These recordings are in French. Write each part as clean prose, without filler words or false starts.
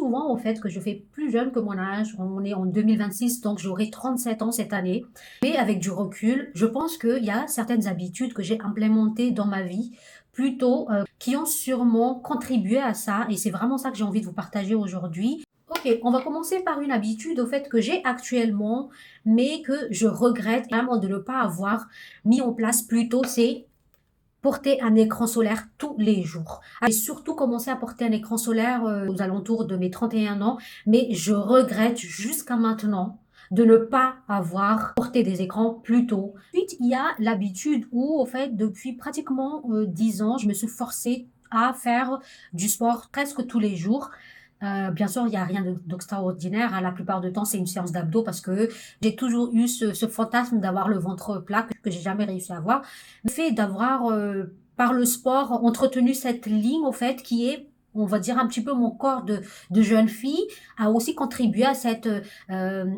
souvent au fait que je fais plus jeune que mon âge. On est en 2026, donc j'aurai 37 ans cette année. Mais avec du recul, je pense qu'il y a certaines habitudes que j'ai implémentées dans ma vie plutôt qui ont sûrement contribué à ça. Et c'est vraiment ça que j'ai envie de vous partager aujourd'hui. Ok, on va commencer par une habitude au fait que j'ai actuellement, mais que je regrette vraiment de ne pas avoir mis en place plus tôt, c'est porter un écran solaire tous les jours. J'ai surtout commencé à porter un écran solaire aux alentours de mes 31 ans, mais je regrette jusqu'à maintenant de ne pas avoir porté des écrans plus tôt. Ensuite, il y a l'habitude où, au fait, depuis pratiquement 10 ans, je me suis forcée à faire du sport presque tous les jours. Bien sûr, il n'y a rien d'extraordinaire. La plupart du temps, c'est une séance d'abdos parce que j'ai toujours eu ce fantasme d'avoir le ventre plat que j'ai jamais réussi à avoir. Le fait d'avoir, par le sport, entretenu cette ligne, au fait, qui est, on va dire, un petit peu mon corps de jeune fille, a aussi contribué à cette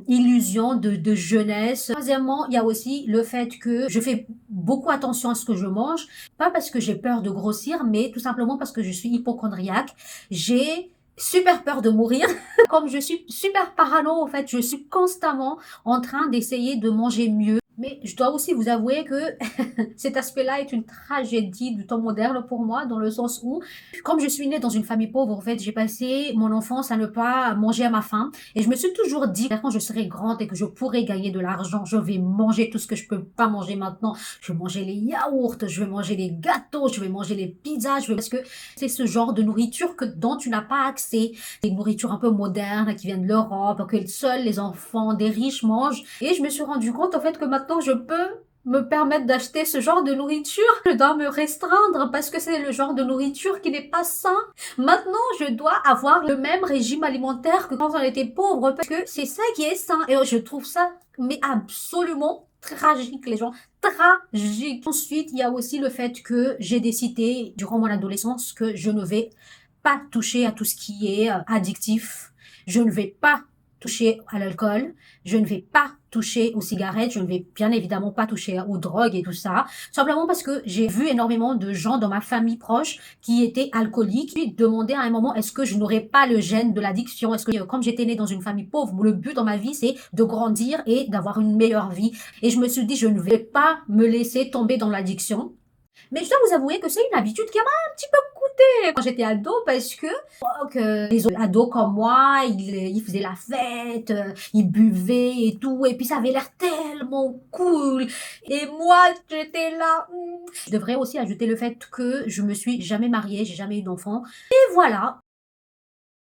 illusion de jeunesse. Troisièmement, il y a aussi le fait que je fais beaucoup attention à ce que je mange, pas parce que j'ai peur de grossir, mais tout simplement parce que je suis hypochondriaque. J'ai super peur de mourir. Comme je suis super parano, en fait, je suis constamment en train d'essayer de manger mieux. Mais je dois aussi vous avouer que cet aspect-là est une tragédie du temps moderne pour moi, dans le sens où, comme je suis née dans une famille pauvre, en fait, j'ai passé mon enfance à ne pas manger à ma faim. Et je me suis toujours dit, quand je serai grande et que je pourrai gagner de l'argent, je vais manger tout ce que je peux pas manger maintenant. Je vais manger les yaourts, je vais manger les gâteaux, je vais manger les pizzas, parce que c'est ce genre de nourriture dont tu n'as pas accès. Des nourritures un peu modernes qui viennent de l'Europe, que seuls les enfants des riches mangent. Et je me suis rendu compte, en fait, que maintenant, je peux me permettre d'acheter ce genre de nourriture. Je dois me restreindre parce que c'est le genre de nourriture qui n'est pas sain. Maintenant, je dois avoir le même régime alimentaire que quand on était pauvre parce que c'est ça qui est sain. Et je trouve ça, mais absolument tragique, les gens. Tragique. Ensuite, il y a aussi le fait que j'ai décidé, durant mon adolescence, que je ne vais pas toucher à tout ce qui est addictif. Je ne vais pas toucher à l'alcool, je ne vais pas toucher aux cigarettes, je ne vais bien évidemment pas toucher aux drogues et tout ça, simplement parce que j'ai vu énormément de gens dans ma famille proche qui étaient alcooliques, qui demandaient à un moment est-ce que je n'aurais pas le gène de l'addiction, est-ce que comme j'étais née dans une famille pauvre, le but dans ma vie c'est de grandir et d'avoir une meilleure vie, et je me suis dit je ne vais pas me laisser tomber dans l'addiction. Mais je dois vous avouer que c'est une habitude qui m'a un petit peu coûté quand j'étais ado parce que les autres ados comme moi, ils faisaient la fête, ils buvaient et tout, et puis ça avait l'air tellement cool. Et moi, j'étais là. Je devrais aussi ajouter le fait que je me suis jamais mariée, j'ai jamais eu d'enfant. Et voilà.